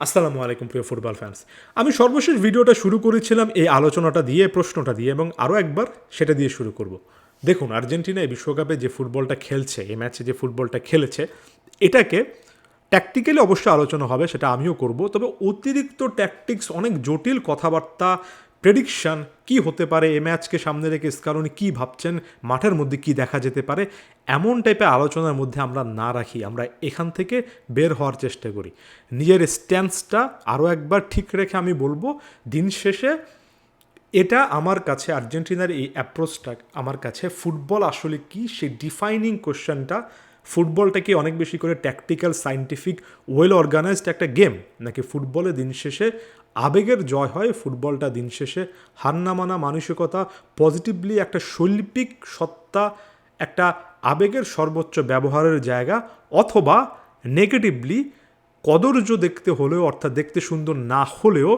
আসসালামু আলাইকুম প্রিয় ফুটবল ফ্যান্স। আমি সর্বশেষ ভিডিওটা শুরু করেছিলাম এই আলোচনাটা দিয়ে, প্রশ্নটা দিয়ে, এবং আরও একবার সেটা দিয়ে শুরু করব। দেখুন, আর্জেন্টিনা এই বিশ্বকাপে যে ফুটবলটা খেলছে, এই ম্যাচে যে ফুটবলটা খেলেছে, এটাকে ট্যাকটিক্যালি অবশ্যই আলোচনা হবে, সেটা আমিও করব। তবে অতিরিক্ত ট্যাকটিক্স, অনেক জটিল কথাবার্তা, প্রেডিকশান কী হতে পারে, এ ম্যাচকে সামনে রেখে স্কালোনি কী ভাবছেন, মাঠের মধ্যে কী দেখা যেতে পারে, এমন টাইপের আলোচনার মধ্যে আমরা না রাখি। আমরা এখান থেকে বের হওয়ার চেষ্টা করি। নিজের স্ট্যান্সটা আরও একবার ঠিক রেখে আমি বলবো, দিন শেষে এটা আমার কাছে, আর্জেন্টিনার এই অ্যাপ্রোচটা আমার কাছে, ফুটবল আসলে কি সেই ডিফাইনিং কোশ্চেনটা, ফুটবলটা কি অনেক বেশি করে ট্যাকটিক্যাল, সায়েন্টিফিক, ওয়েল অর্গানাইজড একটা গেম, নাকি ফুটবলে দিন শেষে আবেগের জয় হয়, ফুটবলটা দিন শেষে হার না মানা মানসিকতা, পজিটিভলি একটা শৈল্পিক সত্তা, একটা আবেগের সর্বোচ্চ ব্যবহারের জায়গা, অথবা নেগেটিভলি কদর্য দেখতে হলেও, অর্থাৎ দেখতে সুন্দর না হলেও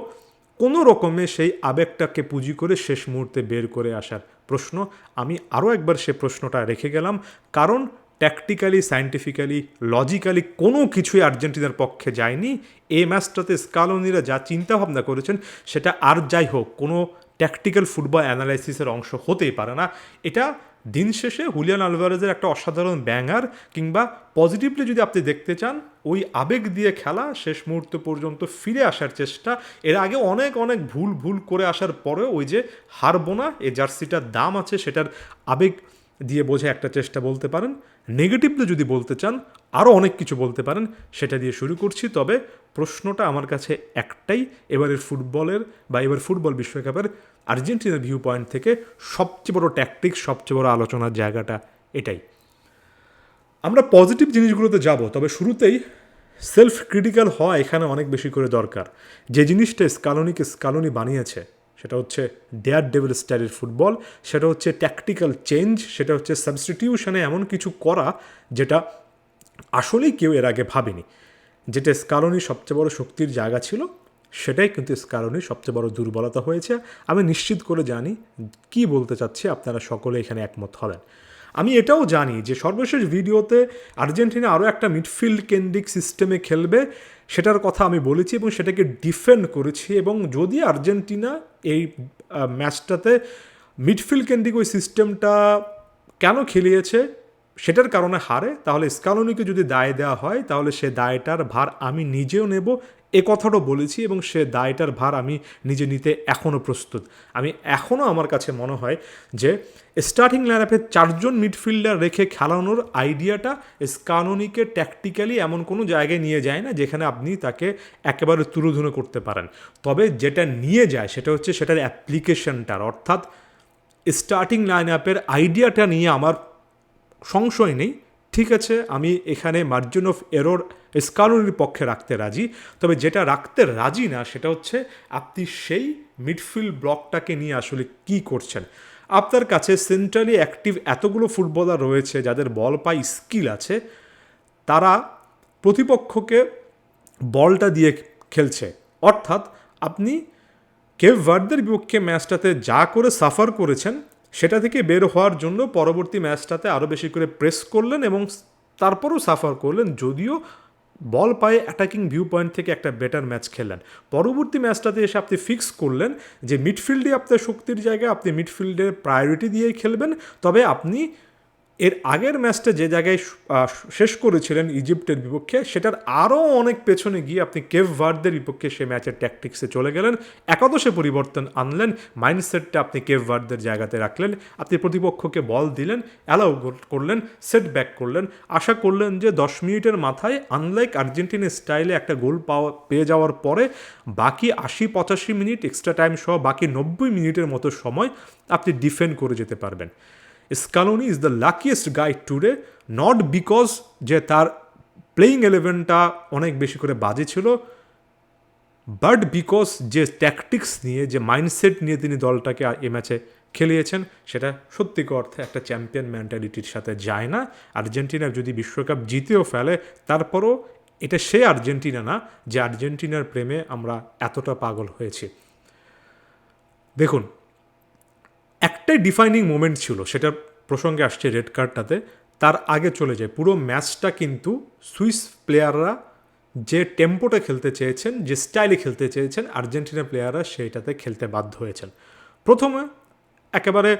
কোনো রকমে সেই আবেগটাকে পুঁজি করে শেষ মুহূর্তে বের করে আসার প্রশ্ন। আমি আরও একবার সে প্রশ্নটা রেখে গেলাম, কারণ ট্যাকটিক্যালি, সায়েন্টিফিক্যালি, লজিক্যালি কোনো কিছুই আর্জেন্টিনার পক্ষে যায়নি। এই ম্যাচটাতে স্কালোনিরা যা চিন্তাভাবনা করেছেন, সেটা আর যাই হোক কোনো ট্যাকটিক্যাল ফুটবল অ্যানালাইসিসের অংশ হতেই পারে না। এটা দিন শেষে হুলিয়ান আলভারেজের একটা অসাধারণ ব্যাঙার, কিংবা পজিটিভলি যদি আপনি দেখতে চান, ওই আবেগ দিয়ে খেলা, শেষ মুহূর্ত পর্যন্ত ফিরে আসার চেষ্টা। এর আগে অনেক অনেক ভুল ভুল করে আসার পরেও ওই যে হারবো না, এই জার্সিটার দাম আছে, সেটার আবেগ দিয়ে বোঝে একটা চেষ্টা বলতে পারেন। নেগেটিভলি যদি বলতে চান, আরও অনেক কিছু বলতে পারেন, সেটা দিয়ে শুরু করছি। তবে প্রশ্নটা আমার কাছে একটাই, এবারের ফুটবলের বা এবার ফুটবল বিশ্বকাপের আর্জেন্টিনার ভিউ পয়েন্ট থেকে সবচেয়ে বড় ট্যাকটিক্স, সবচেয়ে বড় আলোচনার জায়গাটা এটাই। আমরা পজিটিভ জিনিসগুলোতে যাব, তবে শুরুতেই সেলফ ক্রিটিক্যাল হওয়া এখানে অনেক বেশি করে দরকার। যে জিনিসটা স্কালোনি বানিয়েছে, সেটা হচ্ছে ডেয়ার ডেভিল স্টাইলের ফুটবল, সেটা হচ্ছে ট্যাকটিক্যাল চেঞ্জ, সেটা হচ্ছে সাবস্টিটিউশনে এমন কিছু করা যেটা আসলেই কেউ এর আগে ভাবেনি। যেটা স্কালোনির সবচেয়ে বড় শক্তির জায়গা ছিল, সেটাই কিন্তু স্কালোনির সবচেয়ে বড় দুর্বলতা হয়েছে। আমি নিশ্চিত করে জানি কি বলতে চাচ্ছি, আপনারা সকলে এখানে একমত হবেন। আমি এটাও জানি যে সর্বশেষ ভিডিওতে আর্জেন্টিনা আরও একটা মিডফিল্ড কেন্দ্রিক সিস্টেমে খেলবে, সেটার কথা আমি বলেছি এবং সেটাকে ডিফেন্ড করেছি। এবং যদি আর্জেন্টিনা এই ম্যাচটাতে মিডফিল্ড কেন্দ্রিক ওই সিস্টেমটা কেন খেলিয়েছে, সেটার কারণে হারে, তাহলে স্কালোনিকে যদি দায় দেওয়া হয়, তাহলে সে দায়টার ভার আমি নিজেও নেব, এ কথাটাও বলেছি। এবং সে দায়টার ভার আমি নিজে নিতে এখনও প্রস্তুত। আমি এখনও, আমার কাছে মনে হয় যে স্টার্টিং লাইনআপে 4জন মিডফিল্ডার রেখে খেলানোর আইডিয়াটা স্কালোনিকে ট্যাকটিক্যালি এমন কোনো জায়গায় নিয়ে যায় না যেখানে আপনি তাকে একেবারে তুলোধুনো করতে পারেন। তবে যেটা নিয়ে যায় সেটা হচ্ছে সেটার অ্যাপ্লিকেশনটার, অর্থাৎ স্টার্টিং লাইনআপের আইডিয়াটা নিয়ে আমার সংশয় নেই। ঠিক আছে, আমি এখানে মার্জিন অফ এরর স্কালোনির পক্ষে রাখতে রাজি। তবে যেটা রাখতে রাজি না, সেটা হচ্ছে আপনি সেই মিডফিল্ড ব্লকটাকে নিয়ে আসলে কি করছেন। আপনার কাছে সেন্ট্রালি অ্যাক্টিভ এতগুলো ফুটবলার রয়েছে যাদের বল পাই স্কিল আছে, তারা প্রতিপক্ষকে বলটা দিয়ে খেলছে। অর্থাৎ আপনি কেভ ভার্দের বিপক্ষে ম্যাচটাতে যা করে সাফার করেছেন, সেটা থেকে বের হওয়ার জন্য পরবর্তী ম্যাচটাতে আরও বেশি করে প্রেস করলেন এবং তারপরও সাফার করলেন, যদিও বল পায়ে অ্যাটাকিং ভিউ পয়েন্ট থেকে একটা বেটার ম্যাচ খেললেন। পরবর্তী ম্যাচটাতে এসে আপনি ফিক্স করলেন যে মিডফিল্ডে আপনার শক্তির জায়গায়, আপনি মিডফিল্ডের প্রায়োরিটি দিয়েই খেলবেন। তবে আপনি এর আগের ম্যাচটা যে জায়গায় শেষ করেছিলেন ইজিপ্টের বিপক্ষে, সেটার আরও অনেক পেছনে গিয়ে আপনি কেভ ভার্দের বিপক্ষে সে ম্যাচের ট্যাকটিক্সে চলে গেলেন, একাদশে পরিবর্তন আনলেন, মাইন্ডসেটটা আপনি কেভ ভার্দের জায়গাতে রাখলেন, আপনি প্রতিপক্ষকে বল দিলেন, অ্যালাউ করলেন, সেট ব্যাক করলেন, আশা করলেন যে 10 মিনিটের মাথায় আনলাইক আর্জেন্টিনার স্টাইলে একটা গোল পেয়ে যাওয়ার পরে বাকি 80-85 মিনিট এক্সট্রা টাইম সহ বাকি 90 মিনিটের মতো সময় আপনি ডিফেন্ড করে যেতে পারবেন। Scaloni is the luckiest guy today, not because যে তার প্লেয়িং ইলেভেনটা অনেক বেশি করে বাজে ছিল, বাট বিকজ যে ট্যাকটিক্স নিয়ে, যে মাইন্ডসেট নিয়ে তিনি দলটাকে এ ম্যাচে খেলিয়েছেন, সেটা সত্যিকার অর্থে একটা চ্যাম্পিয়ন মেন্টালিটির সাথে যায় না। আর্জেন্টিনা যদি বিশ্বকাপ জিতেও ফেলে, তারপরও এটা সে আর্জেন্টিনা না যে আর্জেন্টিনার প্রেমে আমরা এতটা পাগল হয়েছি। দেখুন, একটাই ডিফাইনিং মোমেন্ট ছিল, সেটার প্রসঙ্গে আসছে রেড কার্ডটাতে, তার আগে চলে যায়। পুরো ম্যাচটা কিন্তু সুইস প্লেয়াররা যে টেম্পোটা খেলতে চেয়েছেন, যে স্টাইলে খেলতে চেয়েছেন, আর্জেন্টিনা প্লেয়াররা সেইটাতে খেলতে বাধ্য হয়েছেন। প্রথমে একেবারে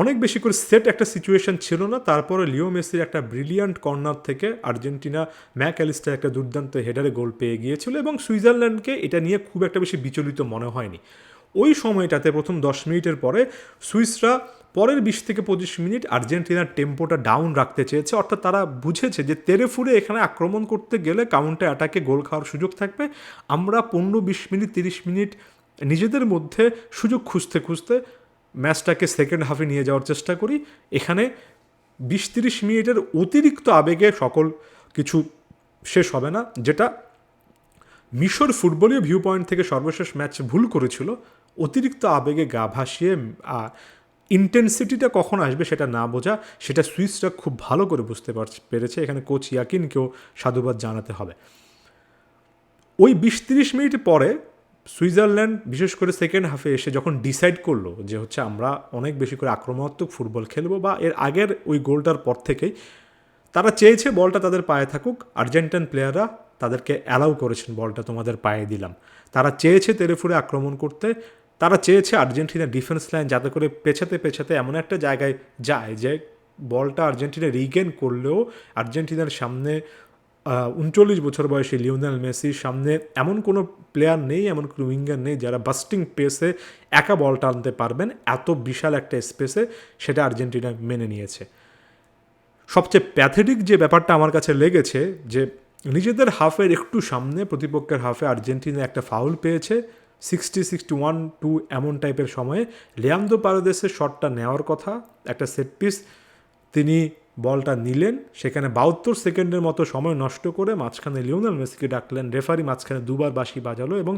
অনেক বেশি করে সেট একটা সিচুয়েশন ছিল না, তারপরে লিও মেসির একটা ব্রিলিয়ান্ট কর্নার থেকে আর্জেন্টিনা ম্যাক অ্যালিস্টার একটা দুর্দান্ত হেডারে গোল পেয়ে গিয়েছিল এবং সুইজারল্যান্ডকে এটা নিয়ে খুব একটা বেশি বিচলিত মনে হয়নি। ওই সময়টাতে প্রথম 10 মিনিটের পরে সুইসরা পরের 20 থেকে 25 মিনিট আর্জেন্টিনার টেম্পোটা ডাউন রাখতে চেয়েছে, অর্থাৎ তারা বুঝেছে যে তেরে ফুরে এখানে আক্রমণ করতে গেলে কাউন্টার অ্যাটাকে গোল খাওয়ার সুযোগ থাকবে। আমরা 15-20 মিনিট 30 মিনিট নিজেদের মধ্যে সুযোগ খুঁজতে খুঁজতে ম্যাচটাকে সেকেন্ড হাফে নিয়ে যাওয়ার চেষ্টা করি। এখানে 20-30 মিনিটের অতিরিক্ত আবেগে সকল কিছু শেষ হবে না, যেটা মিশর ফুটবলীয় ভিউ পয়েন্ট থেকে সর্বশেষ ম্যাচ ভুল করেছিল। অতিরিক্ত আবেগে গা ভাসিয়ে ইন্টেন্সিটিটা কখন আসবে সেটা না বোঝা, সেটা সুইসরা খুব ভালো করে বুঝতে পেরেছে। এখানে কোচ ইয়াকিনকেও সাধুবাদ জানাতে হবে। ওই 20-30 মিনিট পরে সুইজারল্যান্ড বিশেষ করে সেকেন্ড হাফে এসে যখন ডিসাইড করলো যে হচ্ছে আমরা অনেক বেশি করে আক্রমণাত্মক ফুটবল খেলবো, বা এর আগের ওই গোলটার পর থেকেই তারা চেয়েছে বলটা তাদের পায়ে থাকুক, আর্জেন্টাইন প্লেয়াররা তাদেরকে অ্যালাউ করেছেন বলটা তোমাদের পায়ে দিলাম। তারা চেয়েছে তেরেফুরে আক্রমণ করতে, তারা চেয়েছে আর্জেন্টিনার ডিফেন্স লাইন যাতে করে পেছাতে পেছাতে এমন একটা জায়গায় যায় যে বলটা আর্জেন্টিনা রিগেন করলেও আর্জেন্টিনার সামনে 39 বছর বয়সী লিওনেল মেসির সামনে এমন কোনো প্লেয়ার নেই, এমন কোনো উইঙ্গার নেই যারা বাস্টিং পেসে একা বল টানতে পারবেন এত বিশাল একটা স্পেসে। সেটা আর্জেন্টিনা মেনে নিয়েছে। সবচেয়ে প্যাথেটিক যে ব্যাপারটা আমার কাছে লেগেছে যে নিজেদের হাফের একটু সামনে প্রতিপক্ষের হাফে আর্জেন্টিনা একটা ফাউল পেয়েছে 60-61 এমন টাইপের সময়ে। লিয়ান্দ্রো পারেদেসের শটটা নেওয়ার কথা, একটা সেট পিস, তিনি বলটা নিলেন, সেখানে 72 সেকেন্ডের মতো সময় নষ্ট করে মাঝখানে লিওনেল মেসিকে ডাকলেন, রেফারি মাঝখানে দুবার বাঁশি বাজালো এবং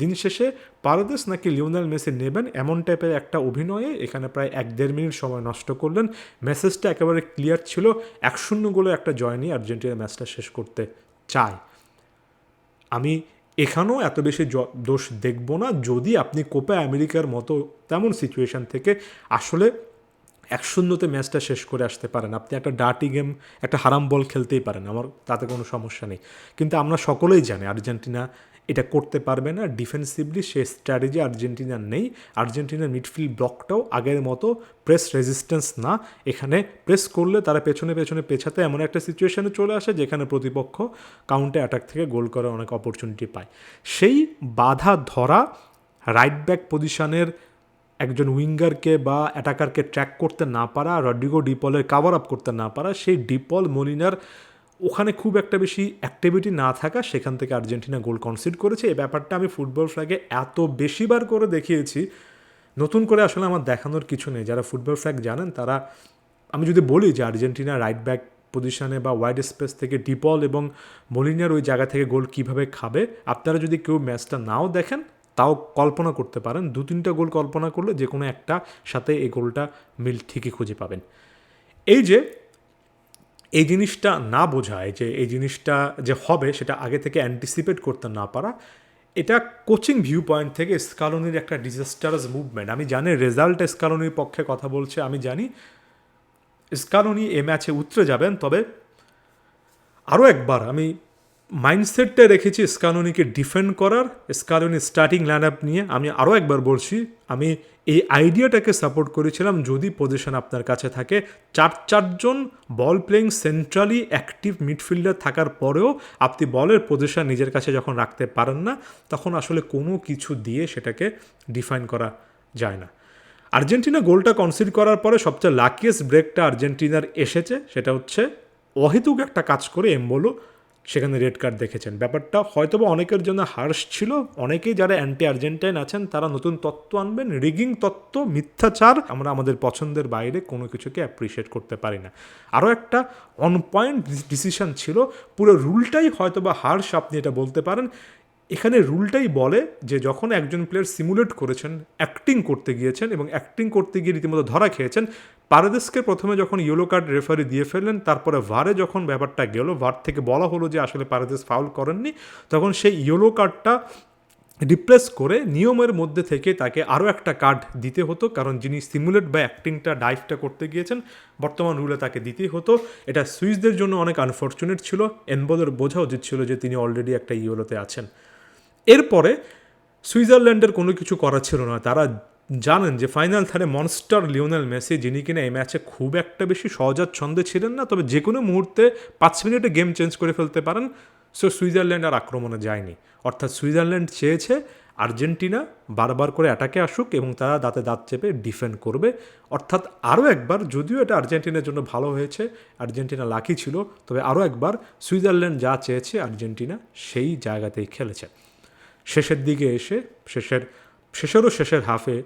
দিন শেষে পারেদেস নাকি লিওনেল মেসি নেবেন এমন টাইপের একটা অভিনয়ে এখানে প্রায় 1-1.5 মিনিট সময় নষ্ট করলেন। মেসেজটা একেবারে ক্লিয়ার ছিল, 1-0 গোলে একটা জয় নিয়ে আর্জেন্টিনা ম্যাচটা শেষ করতে চায়। আমি এখানেও এত বেশি দোষ দেখব না যদি আপনি কোপা আমেরিকার মতো তেমন সিচুয়েশান থেকে আসলে 1-0 ম্যাচটা শেষ করে আসতে পারেন। আপনি একটা ডার্টি গেম, একটা হারাম বল খেলতেই পারেন, আমার তাতে কোনো সমস্যা নেই। কিন্তু আমরা সকলেই জানি আর্জেন্টিনা এটা করতে পারবে না। ডিফেন্সিভলি সে স্ট্র্যাটেজি আর্জেন্টিনার নেই। আর্জেন্টিনার মিডফিল্ড ব্লকটাও আগের মতো প্রেস রেজিস্ট্যান্স না। এখানে প্রেস করলে তারা পেছনে পেছনে পেছাতে এমন একটা সিচুয়েশানে চলে আসে যেখানে প্রতিপক্ষ কাউন্টার অ্যাটাক থেকে গোল করার অনেক অপরচুনিটি পায়। সেই বাধা ধরা রাইট ব্যাক পজিশনের একজন উইঙ্গারকে বা অ্যাটাকারকে ট্র্যাক করতে না পারা, রড্রিগো ডিপলের কাভার আপ করতে না পারা, সেই ডিপল মলিনার ওখানে খুব একটা বেশি অ্যাক্টিভিটি না থাকা, সেখান থেকে আর্জেন্টিনা গোল কনসিড করেছে। এই ব্যাপারটা আমি ফুটবল ফ্ল্যাগে এত বেশিবার করে দেখিয়েছি, নতুন করে আসলে আমার দেখানোর কিছু নেই। যারা ফুটবল ফ্ল্যাগ জানেন তারা, আমি যদি বলি যে আর্জেন্টিনা রাইট ব্যাক পজিশনে বা ওয়াইড স্পেস থেকে ডিপল এবং মলিনার ওই জায়গা থেকে গোল কিভাবে খাবে, আপনারা যদি কেউ ম্যাচটা নাও দেখেন তাও কল্পনা করতে পারেন, 2-3টা গোল কল্পনা করলে যে কোনো একটা সাথে এই গোলটা মিল ঠিকই খুঁজে পাবেন। এই জিনিসটা না বোঝায় যে এই জিনিসটা যে হবে সেটা আগে থেকে অ্যান্টিসিপেট করতে না পারা, এটা কোচিং ভিউ পয়েন্ট থেকে স্কালোনির একটা ডিজাস্টারাস মুভমেন্ট। আমি জানি রেজাল্ট স্কালোনির পক্ষে কথা বলছে, আমি জানি স্কালোনি এ ম্যাচে উতরে যাবেন, তবে আরও একবার আমি মাইন্ডসেটটা রেখেছি স্কালোনিকে ডিফেন্ড করার। স্কালোনি স্টার্টিং লাইন আপ নিয়ে আমি আরও একবার বলছি, আমি এই আইডিয়াটাকে সাপোর্ট করেছিলাম যদি পজিশন আপনার কাছে থাকে 4-4জন বল প্লেয়িং সেন্ট্রালি অ্যাক্টিভ মিডফিল্ডার থাকার পরেও আপনি বলের পজিশন নিজের কাছে যখন রাখতে পারেন না, তখন আসলে কোনো কিছু দিয়ে সেটাকে ডিফাইন করা যায় না। আর্জেন্টিনা গোলটা কনসিড করার পরে সবচেয়ে লাকিয়েস্ট ব্রেকটা আর্জেন্টিনার এসেছে, সেটা হচ্ছে অহেতুক একটা কাজ করে এমবোলো সেখানে রেড কার্ড দেখেছেন। ব্যাপারটা হয়তোবা অনেকের জন্য হার্শ ছিল, অনেকেই যারা অ্যান্টি আর্জেন্টাইন আছেন তারা নতুন তত্ত্ব আনবেন, রিগিং তত্ত্ব, মিথ্যাচার। আমরা আমাদের পছন্দের বাইরে কোনো কিছুকে অ্যাপ্রিসিয়েট করতে পারি না। আরও একটা অন পয়েন্ট ডিসিশন ছিল, পুরো রুলটাই হয়তোবা হার্শ আপনি এটা বলতে পারেন। এখানে রুলটাই বলে যে যখন একজন প্লেয়ার সিমুলেট করেছেন, অ্যাক্টিং করতে গিয়েছেন এবং অ্যাক্টিং করতে গিয়ে রীতিমতো ধরা খেয়েছেন, পারেদেসকে প্রথমে যখন ইয়েলো কার্ড রেফারি দিয়ে ফেললেন, তারপরে ভারে যখন ব্যাপারটা গেল, ভার থেকে বলা হলো যে আসলে পারেদেস ফাউল করেননি, তখন সেই ইয়েলো কার্ডটা রিপ্লেস করে নিয়মের মধ্যে থেকে তাকে আরও একটা কার্ড দিতে হতো, কারণ যিনি সিমুলেট বা অ্যাক্টিংটা ডাইভটা করতে গিয়েছেন বর্তমান রুলে তাকে দিতেই হতো। এটা সুইসদের জন্য অনেক আনফর্চুনেট ছিল। এনবলের বোঝা উচিত ছিল যে তিনি অলরেডি একটা ইউরোতে আছেন। এরপরে সুইজারল্যান্ডের কোনো কিছু করা ছিল না। তারা জানেন যে ফাইনাল থার্ডে মনস্টার লিওনেল মেসি, যিনি কিনা এই ম্যাচে খুব একটা বেশি সহজাচ্ছন্দে ছিলেন না, তবে যে কোনো মুহূর্তে 5 মিনিটে গেম চেঞ্জ করে ফেলতে পারেন। সো সুইজারল্যান্ড আর আক্রমণে যায়নি, অর্থাৎ সুইজারল্যান্ড চেয়েছে আর্জেন্টিনা বারবার করে অ্যাটাকে আসুক এবং তারা দাঁতে দাঁত চেপে ডিফেন্ড করবে। অর্থাৎ আরও একবার, যদিও এটা আর্জেন্টিনার জন্য ভালো হয়েছে, আর্জেন্টিনা লাকি ছিল, তবে আরও একবার সুইজারল্যান্ড যা চেয়েছে আর্জেন্টিনা সেই জায়গাতেই খেলেছে। শেষের দিকে এসে শেষের হাফে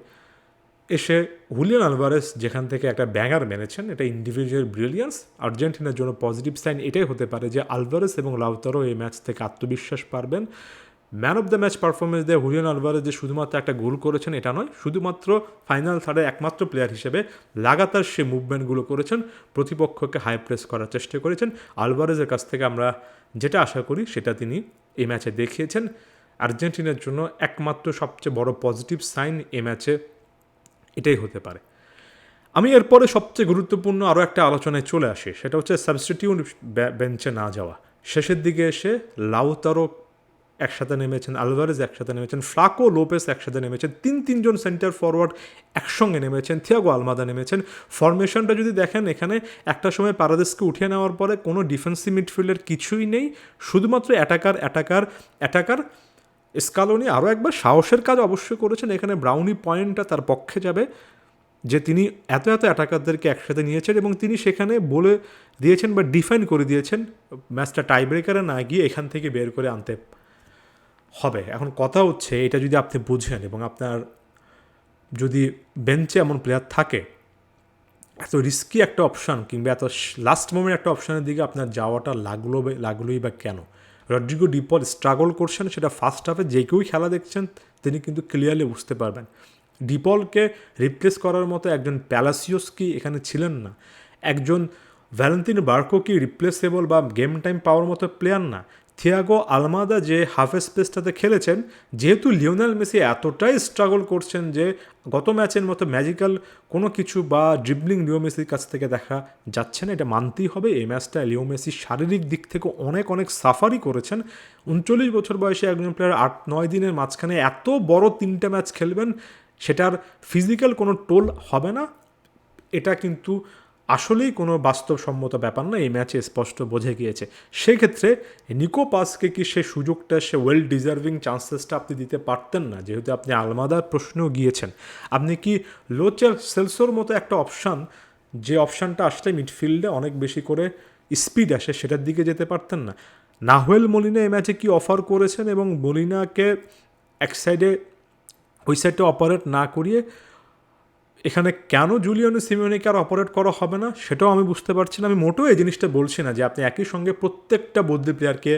এসে হুলিয়ান আলভারেস যেখান থেকে একটা ব্যাঙার মেনেছেন, এটা ইন্ডিভিজুয়াল ব্রিলিয়ান্স। আর্জেন্টিনার জন্য পজিটিভ সাইন এটাই হতে পারে যে আলভারেস এবং লাউতারো এই ম্যাচ থেকে আত্মবিশ্বাস পারবেন। Man of the match performance দিয়ে হুলিয়ান আলভারেস যে শুধুমাত্র একটা গোল করেছেন এটা নয়, শুধুমাত্র ফাইনাল থার্ডের একমাত্র প্লেয়ার হিসেবে লাগাতার সে মুভমেন্টগুলো করেছেন, প্রতিপক্ষকে হাই প্রেস করার চেষ্টা করেছেন। আলভারেজের কাছ থেকে আমরা যেটা আশা করি সেটা তিনি এই ম্যাচে দেখিয়েছেন। আর্জেন্টিনার জন্য একমাত্র সবচেয়ে বড় পজিটিভ সাইন এ ম্যাচে এটাই হতে পারে। আমি এরপরে সবচেয়ে গুরুত্বপূর্ণ আরও একটা আলোচনায় চলে আসি, সেটা হচ্ছে সাবস্টিটিউট বেঞ্চে না যাওয়া। শেষের দিকে এসে লাউতারো একসাথে নেমেছেন, আলভারেজ একসাথে নেমেছেন, ফ্রাকো লোপেস একসাথে নেমেছেন, তিনজন সেন্টার ফরওয়ার্ড একসঙ্গে নেমেছেন, থিয়াগো আলমাদা নেমেছেন। ফরমেশনটা যদি দেখেন, এখানে একটা সময় পারাদেসকে উঠিয়ে নেওয়ার পরে কোনো ডিফেন্সিভ মিডফিল্ডের কিছুই নেই, শুধুমাত্র অ্যাটাকার। স্কালোনি আরও একবার সাহসের কাজ অবশ্যই করেছেন, এখানে ব্রাউনি পয়েন্টটা তার পক্ষে যাবে যে তিনি এত অ্যাটাকারদেরকে একসাথে নিয়েছেন এবং তিনি সেখানে বলে দিয়েছেন বা ডিফাইন করে দিয়েছেন ম্যাচটা টাইব্রেকারে না গিয়ে এখান থেকে বের করে আনতে হবে। এখন কথা হচ্ছে, এটা যদি আপনি বুঝেন এবং আপনার যদি বেঞ্চে এমন প্লেয়ার থাকে, এত রিস্কি একটা অপশান কিংবা এত লাস্ট মোমেন্ট একটা অপশানের দিকে আপনার যাওয়াটা লাগলোই বা কেন? রড্রিগো ডিপল স্ট্রাগল করছেন, সেটা ফার্স্ট হাফে যে কেউই খেলা দেখছেন তিনি কিন্তু ক্লিয়ারলি বুঝতে পারবেন। ডিপলকে রিপ্লেস করার মতো একজন প্যালাসিওস কি এখানে ছিলেন না, একজন ভ্যালেন্তিন বার্কো কি রিপ্লেসেবল বা গেম টাইম পাওয়ার মতো প্লেয়ার না। থিয়াগো আলমাদা যে হাফ স্পেসটাতে খেলেছেন, যেহেতু লিওনেল মেসি এতটাই স্ট্রাগল করছেন যে গত ম্যাচের মতো ম্যাজিক্যাল কোনো কিছু বা ড্রিবলিং লিও মেসির কাছ থেকে দেখা যাচ্ছে না, এটা মানতেই হবে। এই ম্যাচটা লিও মেসি শারীরিক দিক থেকে অনেক সাফারই করেছেন। 39 বছর বয়সে একজন প্লেয়ার 8-9 দিনের মাঝখানে এত বড় 3টে ম্যাচ খেলবেন, সেটার ফিজিক্যাল কোনো টোল হবে না, এটা কিন্তু আসলেই কোনো বাস্তবসম্মত ব্যাপার না, এই ম্যাচে স্পষ্ট বোঝা গিয়েছে। সেক্ষেত্রে নিকো পাসকে কি সে সুযোগটা, সে ওয়েল ডিজার্ভিং চান্সেসটা আপনি দিতে পারতেন না? যেহেতু আপনি আলমাদার প্রশ্নেও গিয়েছেন, আপনি কি সেলসোর মতো একটা অপশান, যে অপশানটা আসলে মিডফিল্ডে অনেক বেশি করে স্পিড আসে, সেটার দিকে যেতে পারতেন না? নাহুয়েল মলিনা এই ম্যাচে কি অফার করেছেন এবং মলিনাকে ওই সাইডে অপারেট না করিয়ে এখানে কেন জুলিয়ানো সিমিওনিকে আর অপারেট করা হবে না, সেটাও আমি বুঝতে পারছি না। আমি মোটেও এই জিনিসটা বলছি না যে আপনি একই সঙ্গে প্রত্যেকটা বদলি প্লেয়ারকে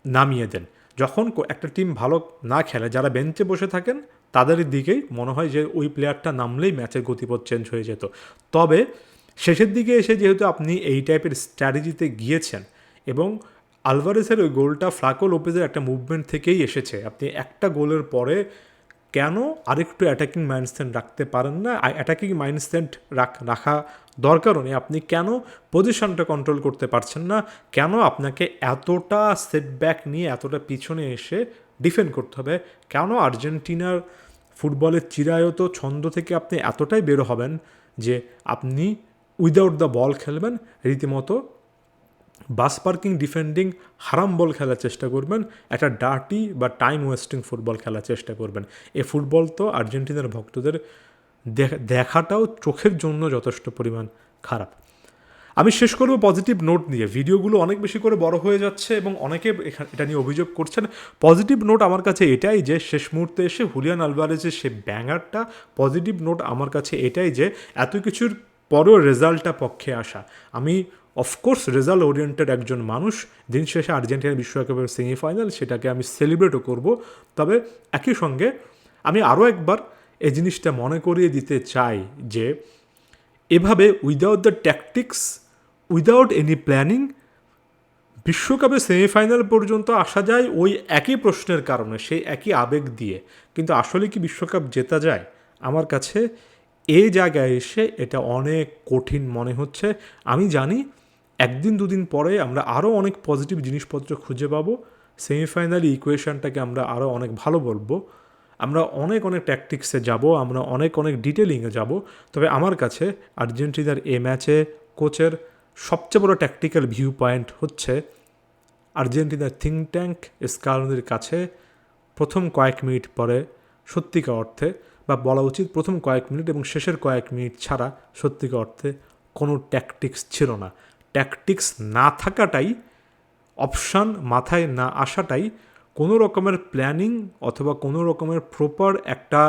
নামিয়ে দেন। যখন একটা টিম ভালো না খেলে, যারা বেঞ্চে বসে থাকেন তাদের দিকেই মনে হয় যে ওই প্লেয়ারটা নামলেই ম্যাচের গতিপথ চেঞ্জ হয়ে যেত। তবে শেষের দিকে এসে যেহেতু আপনি এই টাইপের স্ট্র্যাটেজিতে গিয়েছেন এবং আলভারেসের ওই গোলটা ফ্রাকো লোপেজের একটা মুভমেন্ট থেকেই এসেছে, আপনি একটা গোলের পরে কেন আরেকটু অ্যাটাকিং মাইন্ডসেট রাখতে পারেন না? অ্যাটাকিং মাইন্ডসেট রাখা দরকারও নেই। আপনি কেন পজিশনটা কন্ট্রোল করতে পারছেন না? কেন আপনাকে এতটা সেটব্যাক নিয়ে এতটা পিছনে এসে ডিফেন্ড করতে হবে? কেন আর্জেন্টিনার ফুটবলের চিরায়ত ছন্দ থেকে আপনি এতটাই বের হবেন যে আপনি উইদাউট দ্য বল খেলবেন, রীতিমতো বাস পার্কিং ডিফেন্ডিং হারাম বল খেলার চেষ্টা করবেন, একটা ডার্টি বা টাইম ওয়েস্টিং ফুটবল খেলার চেষ্টা করবেন? এই ফুটবল তো আর্জেন্টিনার ভক্তদের দেখাটাও চোখের জন্য যথেষ্ট পরিমাণ খারাপ। আমি শেষ করব পজিটিভ নোট দিয়ে। ভিডিওগুলো অনেক বেশি করে বড় হয়ে যাচ্ছে এবং অনেকে এটা নিয়ে অভিযোগ করছেন। পজিটিভ নোট আমার কাছে এটাই যে শেষ মুহূর্তে এসে হুলিয়ান আলভারেজের সে ব্যাঙারটা, পজিটিভ নোট আমার কাছে এটাই যে এত কিছুর পরেও রেজাল্টটা পক্ষে আসা। আমি অফকোর্স রেজাল্ট ওরিয়েন্টেড একজন মানুষ, দিন শেষে আর্জেন্টিনার বিশ্বকাপের সেমিফাইনাল, সেটাকে আমি সেলিব্রেটও করব। তবে একই সঙ্গে আমি আরও একবার এই জিনিসটা মনে করিয়ে দিতে চাই যে এভাবে without the tactics, without any planning, বিশ্বকাপে সেমিফাইনাল পর্যন্ত আসা যায় ওই একই প্রশ্নের কারণে, সেই একই আবেগ দিয়ে। কিন্তু আসলে কি বিশ্বকাপ জেতা যায়? আমার কাছে এই জায়গায় এসে এটা অনেক কঠিন মনে হচ্ছে। আমি জানি একদিন দুদিন পরে আমরা আরও অনেক পজিটিভ জিনিসপত্র খুঁজে পাবো, সেমিফাইনাল ইকুয়েশনটাকে আমরা আরও অনেক ভালো বলবো, আমরা অনেক অনেক ট্যাকটিক্সে যাব, আমরা অনেক অনেক ডিটেলিংয়ে যাব। তবে আমার কাছে আর্জেন্টিনার এই ম্যাচে কোচের সবচেয়ে বড় ট্যাকটিক্যাল ভিউ পয়েন্ট হচ্ছে আর্জেন্টিনার থিঙ্ক ট্যাঙ্ক স্কালোনির কাছে প্রথম কয়েক মিনিট পরে সত্যিকার অর্থে, বা বলা উচিত প্রথম কয়েক মিনিট এবং শেষের কয়েক মিনিট ছাড়া সত্যিকার অর্থে কোনো ট্যাকটিক্স ছিল না। ট্যাকটিক্স না থাকাটাই, অপশান মাথায় না আসাটাই, কোনো রকমের প্ল্যানিং অথবা কোনো রকমের প্রপার একটা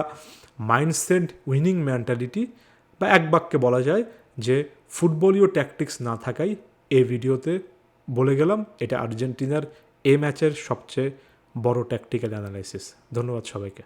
মাইন্ডসেট, উইনিং মেন্টালিটি, বা এক বাক্যে বলা যায় যে ফুটবলীয় ট্যাকটিক্স না থাকাই এই ভিডিওতে বলে গেলাম। এটা আর্জেন্টিনার এই ম্যাচের সবচেয়ে বড় ট্যাকটিক্যাল অ্যানালাইসিস। ধন্যবাদ সবাইকে।